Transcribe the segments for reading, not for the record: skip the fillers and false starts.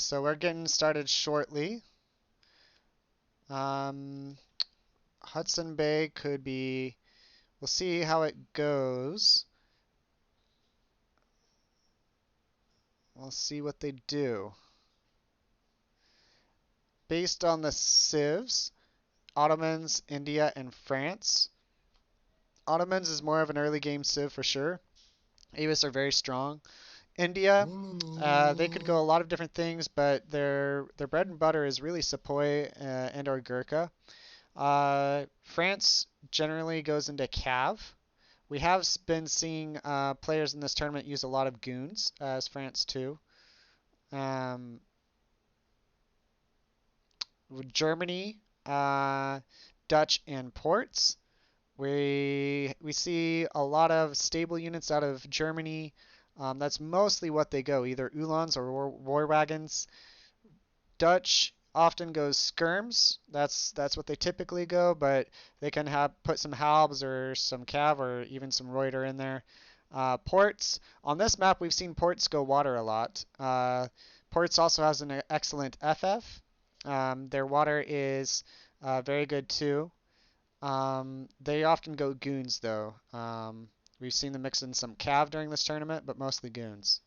so we're getting started shortly. Hudson Bay could be, we'll see how it goes. We'll see what they do. Based on the civs, Ottomans, India, and France. Ottomans is more of an early game civ for sure. Avis are very strong. India, they could go a lot of different things, but their bread and butter is really Sepoy and or Gurkha. France generally goes into Cav. We have been seeing players in this tournament use a lot of goons, as France too. Um, Germany, Dutch, and ports. We see a lot of stable units out of Germany. That's mostly what they go, either Uhlans or war wagons. Dutch often goes skirms. That's what they typically go, but they can have put some halbs or some cav or even some Reuter in there. Ports. On this map, we've seen ports go water a lot. Ports also has an excellent FF. Their water is very good too. They often go goons though. We've seen them mix in some cav during this tournament, but mostly goons.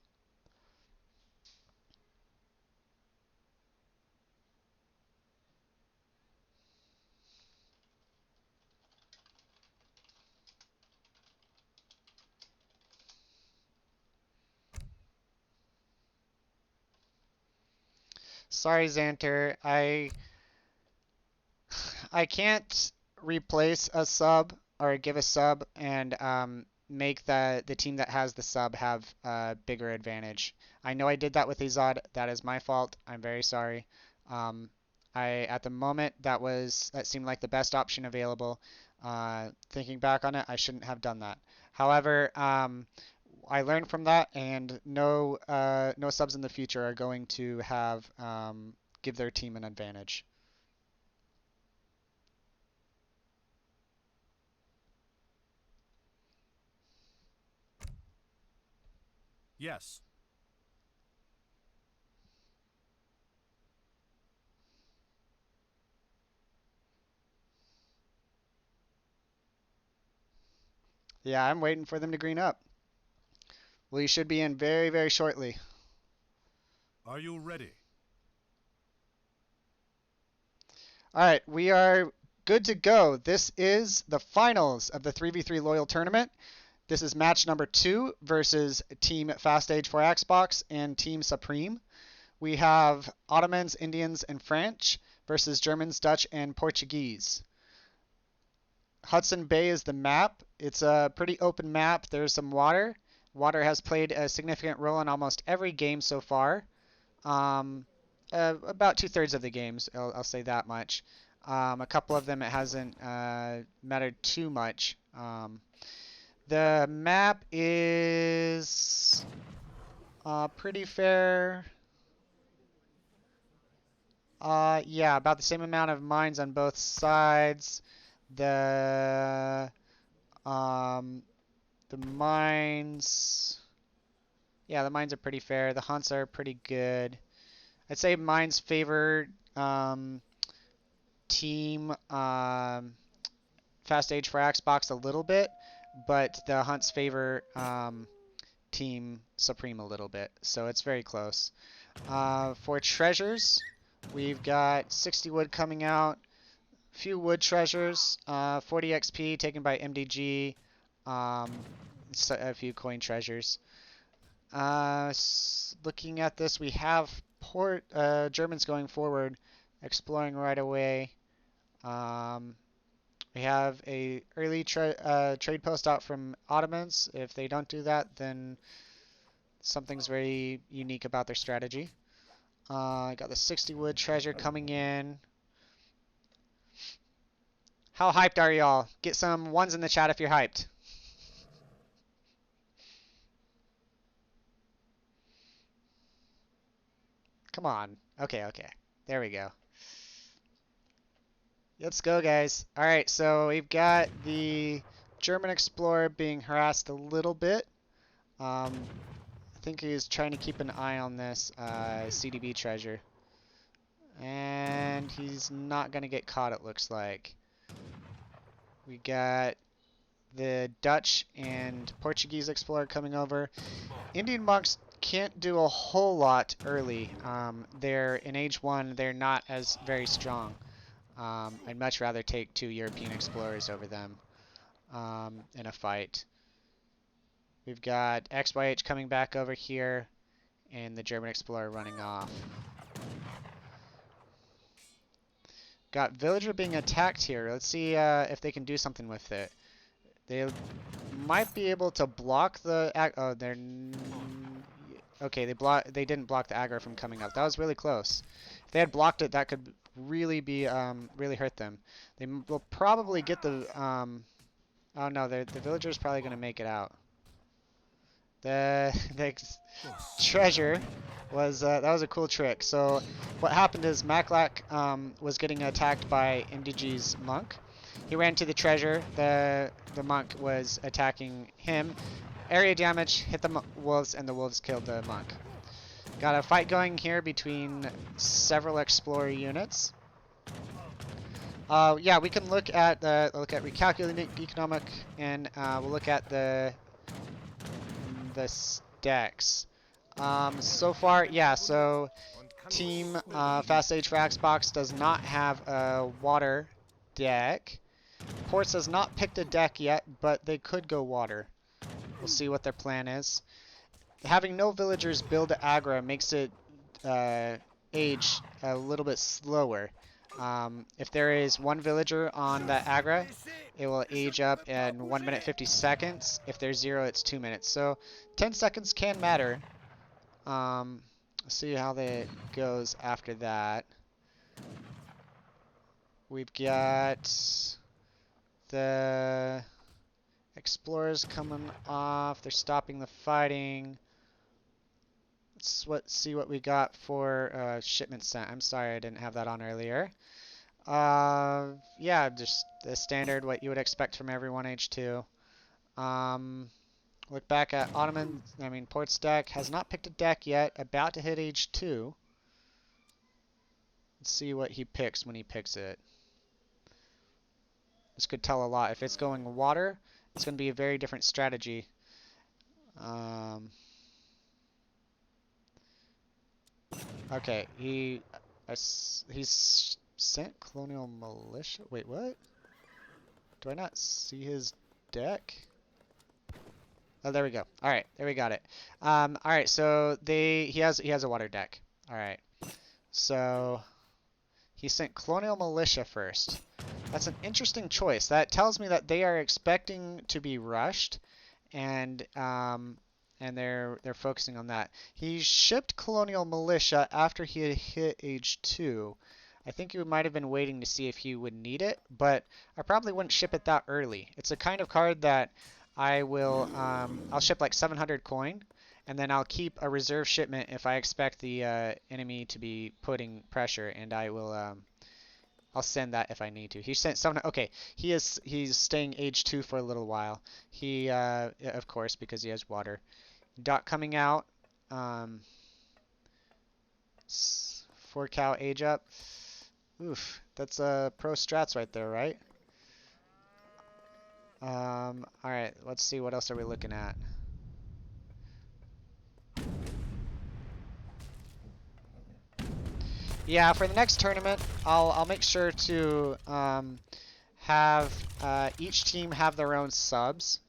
Sorry, Xanter. I can't replace a sub or give a sub and make the team that has the sub have a bigger advantage. I know I did that with Izod. That is my fault. I'm very sorry. Um, at the moment that seemed like the best option available. Thinking back on it, I shouldn't have done that. However, I learned from that, and no subs in the future are going to have give their team an advantage. Yes. Yeah, I'm waiting for them to green up. Well, you should be in very, very shortly. Are you ready? All right, we are good to go. This is the finals of the 3v3 Loyal Tournament. This is match number 2 versus Team FastAge4AxeBox and Team Supreme. We have Ottomans, Indians, and French versus Germans, Dutch, and Portuguese. Hudson Bay is the map. It's a pretty open map. There's some water. Water has played a significant role in almost every game so far. Um, about 2/3 of the games, I'll say that much. A couple of them it hasn't mattered too much. The map is pretty fair. Yeah, about the same amount of mines on both sides. The um, the mines, yeah, the mines are pretty fair. The hunts are pretty good. I'd say mines favor team FastAge4AxeBox a little bit, but the hunts favor team Supreme a little bit, so it's very close. For treasures, we've got 60 wood coming out, few wood treasures, 40 XP taken by MDG, um, a few coin treasures. Looking at this, we have Germans going forward, exploring right away. Um, we have a early trade post out from Ottomans. If they don't do that, then something's very unique about their strategy. Got the 60 wood treasure coming in. How hyped are y'all? Get some ones in the chat if you're hyped. Come on. Okay, okay. There we go. Let's go, guys. All right, so we've got the German explorer being harassed a little bit. think he's trying to keep an eye on this CDB treasure. And he's not going to get caught, it looks like. We got the Dutch and Portuguese explorer coming over. Indian monks can't do a whole lot early. They're in age 1, they're not as very strong. I'd much rather take 2 European explorers over them in a fight. We've got XYH coming back over here and the German explorer running off. Got villager being attacked here. Let's see if they can do something with it. They might be able to block the oh, they're okay, they didn't block the aggro from coming up. That was really close. If they had blocked it, that could really be really hurt them. They will probably get the oh no, the villager's probably going to make it out. The treasure was that was a cool trick. So what happened is Maklak was getting attacked by Indige's monk. He ran to the treasure. The monk was attacking him. Area damage, hit the wolves, and the wolves killed the monk. Got a fight going here between several explorer units. Yeah, we can look at recalculating economic, and we'll look at the stacks. So far, yeah. So Team FastAge4AxeBox does not have a water deck. Ports has not picked a deck yet, but they could go water. We'll see what their plan is. Having no villagers build aggro makes it age a little bit slower. If there is 1 villager on that aggro, it will age up in 1 minute 50 seconds. If there's 0, it's 2 minutes. So 10 seconds can matter. Let's see how that goes after that. We've got the explorers coming off. They're stopping the fighting. Let's see what we got for shipment sent. I'm sorry I didn't have that on earlier. Yeah, just the standard, what you would expect from every 1H2. Look back at Port's deck. Has not picked a deck yet. About to hit age 2. Let's see what he picks when he picks it. This could tell a lot. If it's going water, it's going to be a very different strategy. Okay, he's sent colonial militia. Wait, what? Do I not see his deck? Oh, there we go. All right, there we got it. All right, so he has a water deck. All right, so he sent colonial militia first. That's an interesting choice. That tells me that they are expecting to be rushed, and they're focusing on that. He shipped colonial militia after he had hit age 2. I think he might have been waiting to see if he would need it, but I probably wouldn't ship it that early. It's a kind of card that I'll ship like 700 coin, and then I'll keep a reserve shipment if I expect the enemy to be putting pressure, and I'll send that if I need to. He sent 700. Okay, he's staying age 2 for a little while. He of course, because he has water. Dot coming out. 4 cow age up. Oof, that's pro strats right there, right? Alright, let's see, what else are we looking at? Yeah, for the next tournament, I'll make sure to have each team have their own subs,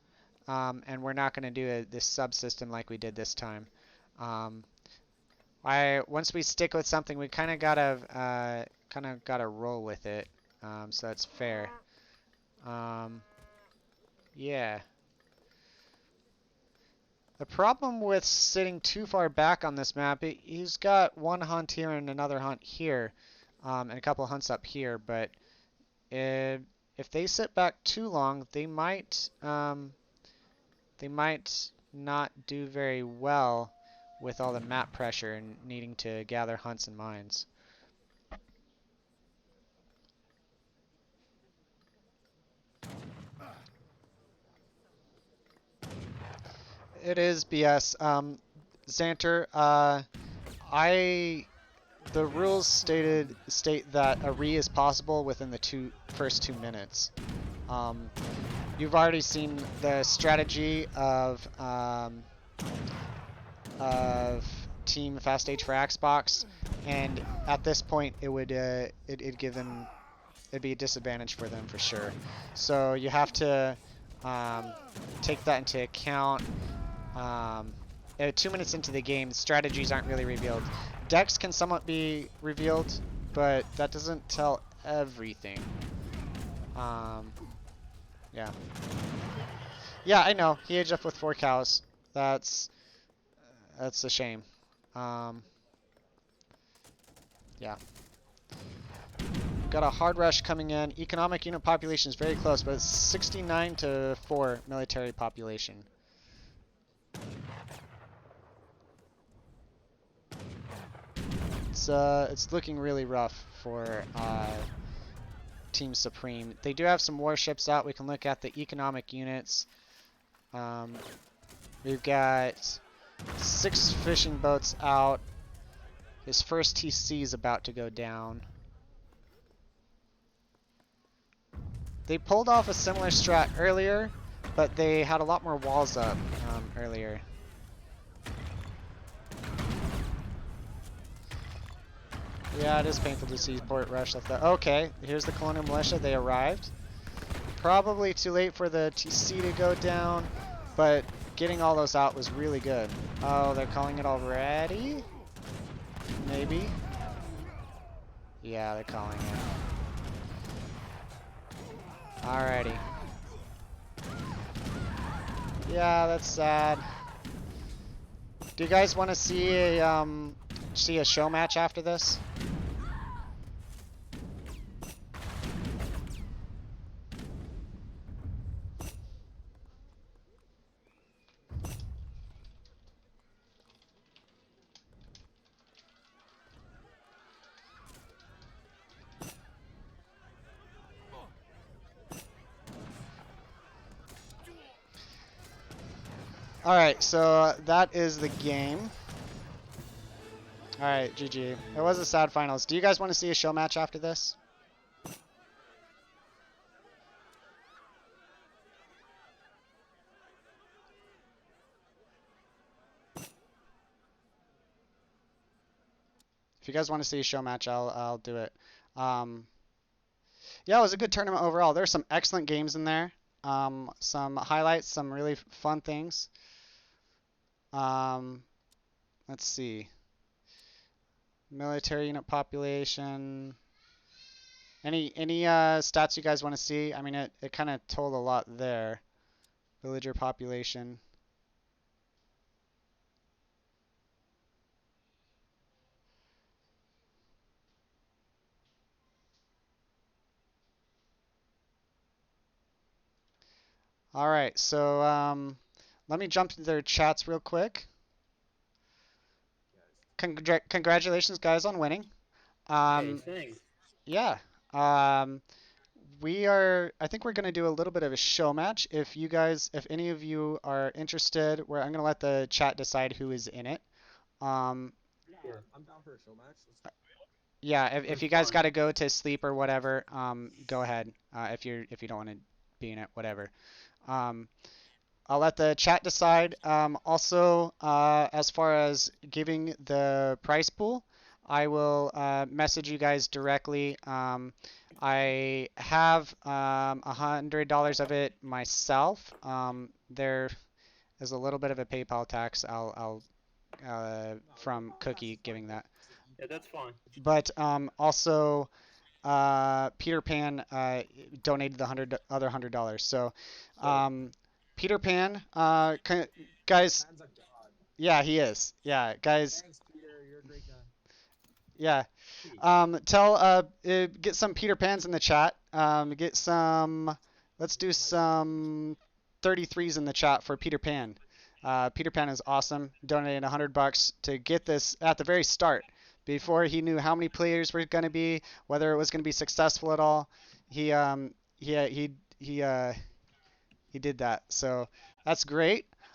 and we're not going to do this sub system like we did this time. Once we stick with something, we kind of gotta roll with it, so that's fair. Yeah. The problem with sitting too far back on this map, he's got 1 hunt here and another hunt here, and a couple hunts up here, but if they sit back too long, they might not do very well with all the map pressure and needing to gather hunts and mines. It is BS. Xanter, I the rules state that a re is possible within the first 2 minutes. Um, you've already seen the strategy of Team FastAge4AxeBox, and at this point, it'd give them it'd be a disadvantage for them for sure. So you have to um, take that into account. 2 minutes into the game, strategies aren't really revealed. Decks can somewhat be revealed, but that doesn't tell everything. Um, yeah. Yeah, I know. He aged up with 4 cows. That's that's a shame. Um, yeah. Got a hard rush coming in. Economic unit population is very close, but it's 69 to 4 military population. It's looking really rough for Team Supreme. They do have some warships out. We can look at the economic units. We've got 6 fishing boats out. His first TC is about to go down. They pulled off a similar strat earlier, but they had a lot more walls up earlier. Yeah, it is painful to see port rush left. Okay, here's the Colonial Militia. They arrived. Probably too late for the TC to go down, but getting all those out was really good. Oh, they're calling it already? Maybe? Yeah, they're calling it. Alrighty. Yeah, that's sad. Do you guys want to see a show match after this? Alright, so that is the game. Alright, GG. It was a sad finals. Do you guys want to see a show match after this? If you guys want to see a show match, I'll do it. Yeah, it was a good tournament overall. There's some excellent games in there. Some highlights, some really fun things. Let's see. Military unit population. Any stats you guys want to see? I mean, it kind of told a lot there. Villager population. All right, so let me jump to their chats real quick. Congratulations, guys, on winning. Hey, thanks. Yeah. I think we're going to do a little bit of a show match. If any of you are interested, I'm going to let the chat decide who is in it. Sure. I'm down for a show match. Yeah, if That's you guys fun. got to go to sleep or whatever, go ahead. If you don't want to be in it, whatever. I'll let the chat decide. Also, as far as giving the prize pool, I will message you guys directly. I have $100 of it myself. There is a little bit of a PayPal tax. I'll from Cookie giving that. Yeah, that's fine. But also, Peter Pan donated the other $100. So, Peter Pan, guys, Pan's a god. yeah, he is. Yeah, guys, Thanks, Peter. You're a great guy. yeah. Get some Peter Pans in the chat. Let's do some 33s in the chat for Peter Pan. Peter Pan is awesome. Donated $100 to get this at the very start, before he knew how many players were going to be, whether it was going to be successful at all. He did that. So that's great.